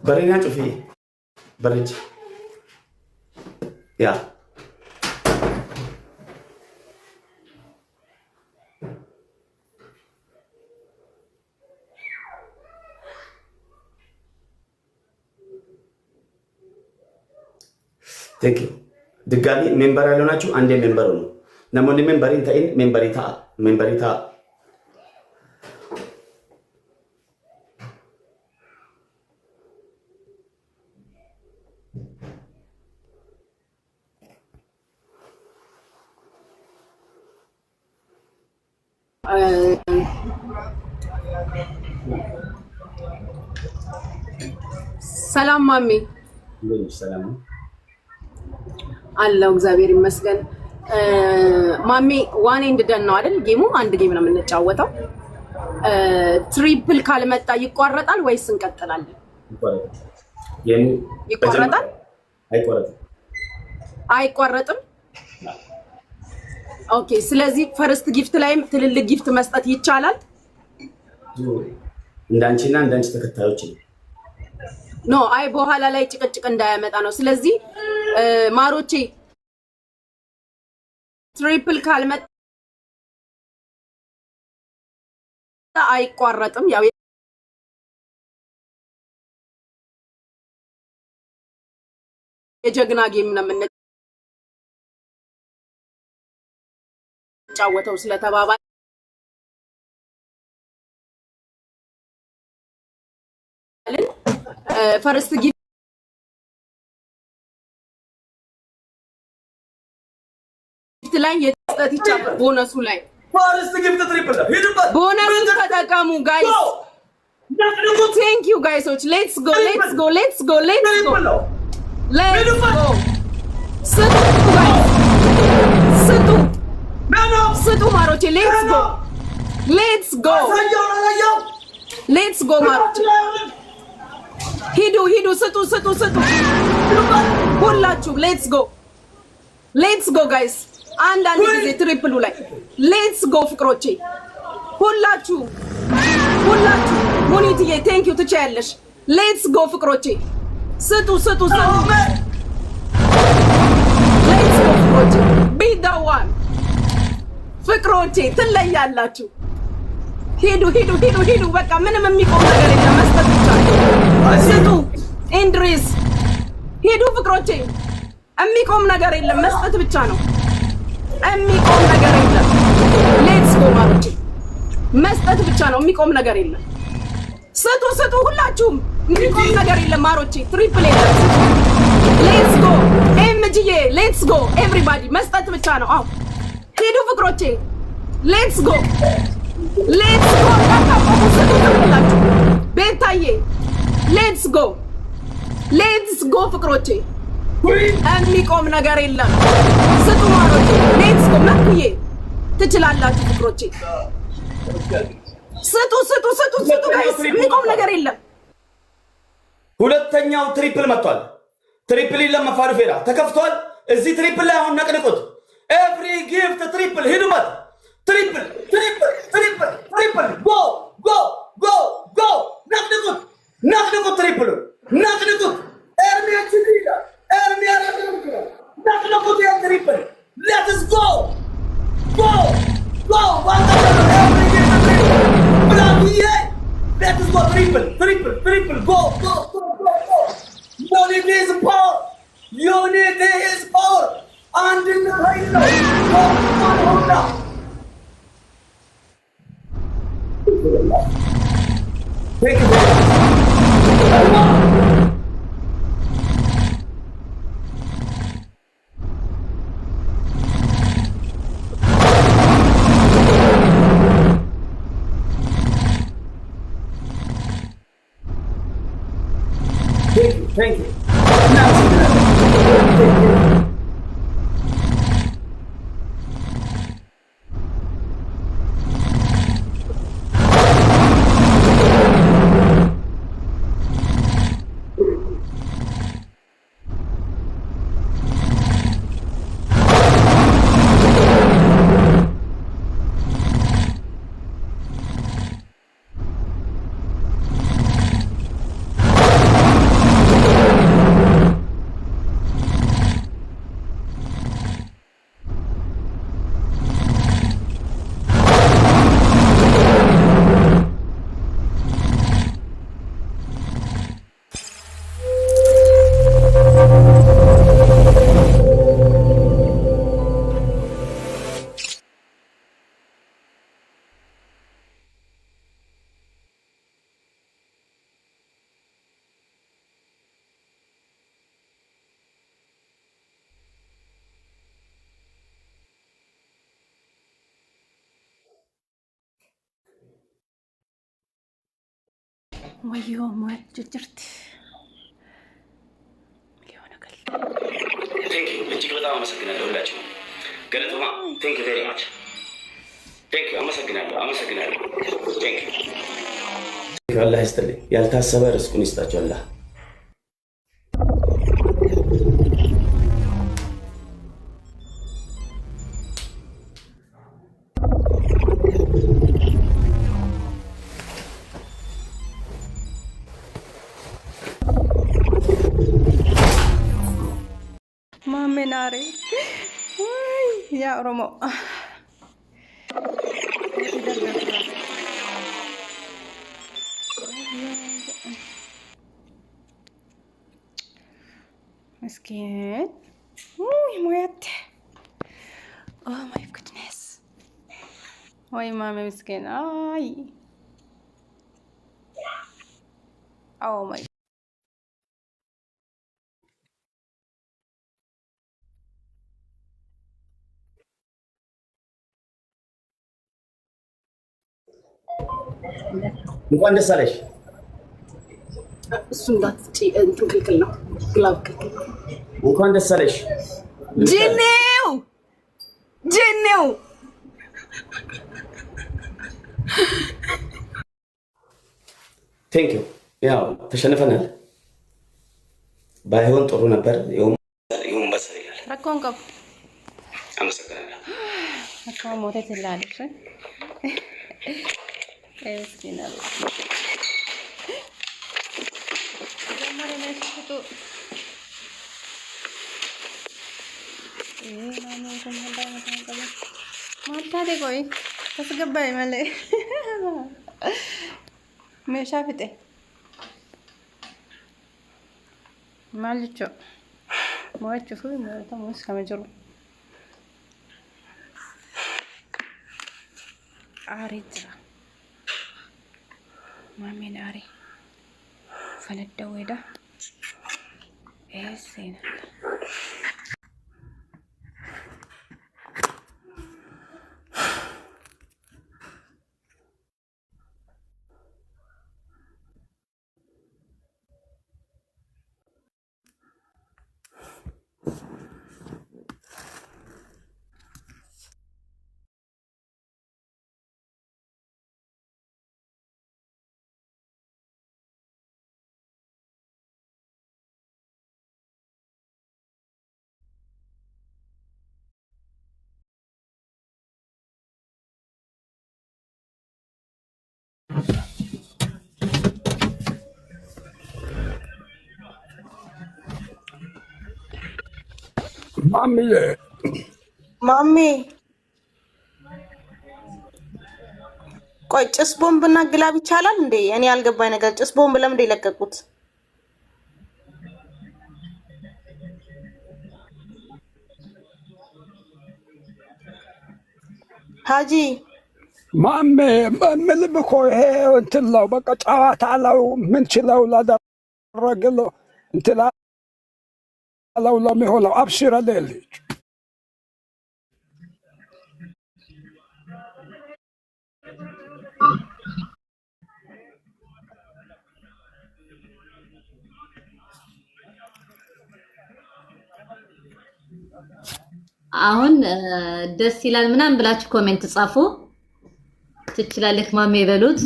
برينا شوفي برج يا ቴንክ ዩ ድጋሚ ሜምበር ያልሆናችሁ አንዴ ሜምበር ነው ነሞኒ ሜምበሪን ታይን ሜምበሪታ ሰላም ማሚ ሰላም አለው እግዚአብሔር ይመስገን ማሚ ዋን ኤንድ ደን ነው አይደል ጌሙ አንድ ጌም ነው የምንጫወተው ትሪፕል ካልመጣ ይቋረጣል ወይስ እንቀጥላለን ይቋረጣል አይቋረጥም ኦኬ ስለዚህ ፈርስት ጊፍት ላይም ትልልቅ ጊፍት መስጠት ይቻላል እንዳንቺና እንዳንቺ ተከታዮች ኖ አይ በኋላ ላይ ጭቅጭቅ እንዳያመጣ ነው ስለዚህ ማሮቼ ትሪፕል ካልመጣ አይቋረጥም ያው የጀግና ጌም ነው የምንጫወተው ስለተባባል ፈርስት ጊፍት ላይ የጥት ይቻላል ቦነሱ ላይ ፈርስት ጊፍት ትሪፕል ሄዱበት ቦነሱ ተጠቀሙ ጋይስ ቴንክ ዩ ጋይሶች ሌትስ ጎ ስጡ ማሮቼ ሌትስ ጎ ማሮቼ ሂዱ ስጡ ሁላችሁ ሌትስ ጎ ጋይስ አንድ ጊዜ ትሪፕሉ ላይ ሌትስ ጎ ፍቅሮቼ ሁላችሁ ሙኒትዬ ቴንክ ዩ ትቻያለሽ ሌትስ ጎ ፍቅሮቼ ስጡ ሌትስ ጎ ፍቅሮቼ ቢዳዋን ፍቅሮቼ ትለያላችሁ ሂዱ በቃ ምንም የሚቆም ነገር የለም መስጠት ብቻ ስጡ ኢንድሪስ ሂዱ ፍቅሮቼ የሚቆም ነገር የለም መስጠት ብቻ ነው የሚቆም ነገር የለም ሌትስ ጎ ማሮቼ መስጠት ብቻ ነው የሚቆም ነገር የለም ስጡ ሁላችሁም የሚቆም ነገር የለም ማሮቼ ትሪፕል የለም ሌትስ ጎ ኤምጂዬ ሌትስ ጎ ኤቭሪባዲ መስጠት ብቻ ነው አው ሂዱ ፍቅሮቼ ሌትስ ጎ እንዳታቆሙ ስጡ ትላችሁ ቤታዬ ሌትስ ጎ ፍቅሮቼ የሚቆም ነገር የለም ስጡ ማሮቼ ሌትስ ጎ መኩዬ ትችላላችሁ ፍቅሮቼ ስጡ ጋይስ የሚቆም ነገር የለም ሁለተኛው ትሪፕል መጥቷል ትሪፕል ለማፋሩፌራ ተከፍቷል እዚህ ትሪፕል ላይ አሁን ነቅንቁት ኤቭሪ ጊፍት ትሪፕል ሂዱበት ትሪፕል ጎ ነቅንቁት ትሪፕል ነቅንቁት ኤርሚያ ነቅንቁት ያ ትሪፕል ሌትስ ጎ ኤቭሪ ጊፍት ትሪፕል ብላኪዬ ሌትስ ጎ ትሪፕል ጎ You need his power. And in the right now. Thank you very much. Thank you. Now ወዮ ሞት ጅርት ሊሆነ ከል ቴንክ ዩ እጅግ በጣም አመሰግናለሁ ሁላችሁ ገለቶማ ቴንክ ዩ ቬሪ ማች ቴንክ ዩ አመሰግናለሁ ቴንክ ዩ አላህ ይስጥልኝ ያልታሰበ ርስቁን ይስጣችሁ አላህ ማሜናሪ ወይ ያ ኦሮሞ مسكين مويت oh my goodness وي مامي مسكين اي oh my እንኳን ደስ አለሽ እሱ እንዳትጪ እንትን ክልክል ነው ግላብ ክልክል እንኳን ደስ አለሽ ጂኒው ቴንክ ዩ ያው ተሸንፈናል ባይሆን ጥሩ ነበር ይሁን በሰል ይላል ረኮን ቀብ አመሰግናለሁ አካው ሞቴት ይላልሽ እስኪናል ጀመረ ነው ሲጡ ማነው ከመንዳ መጣቀለ ማታደ ቆይ ተስገባይ ማለ መሻፍጤ ማልቾ ሞቹ ፉ ተሞስ ከመጀሩ አሪትራ ማሜናሪ ፈነደው ሄዳ ኤሴና ማሚ ቆይ ጭስ ቦምብና ግላብ ይቻላል እንዴ? እኔ ያልገባኝ ነገር ጭስ ቦምብ ለምን እንደለቀቁት? ሀጂ ማሜ ምንም እኮ ይሄ እንትን ነው በቃ ጨዋታ ነው ምንችለው ላደረግለው እንትን ለው ለሚሆነው አብሽረ ልጅ አሁን ደስ ይላል ምናምን ብላችሁ ኮሜንት ጻፉ። ትችላለህ ማሜ በሉት።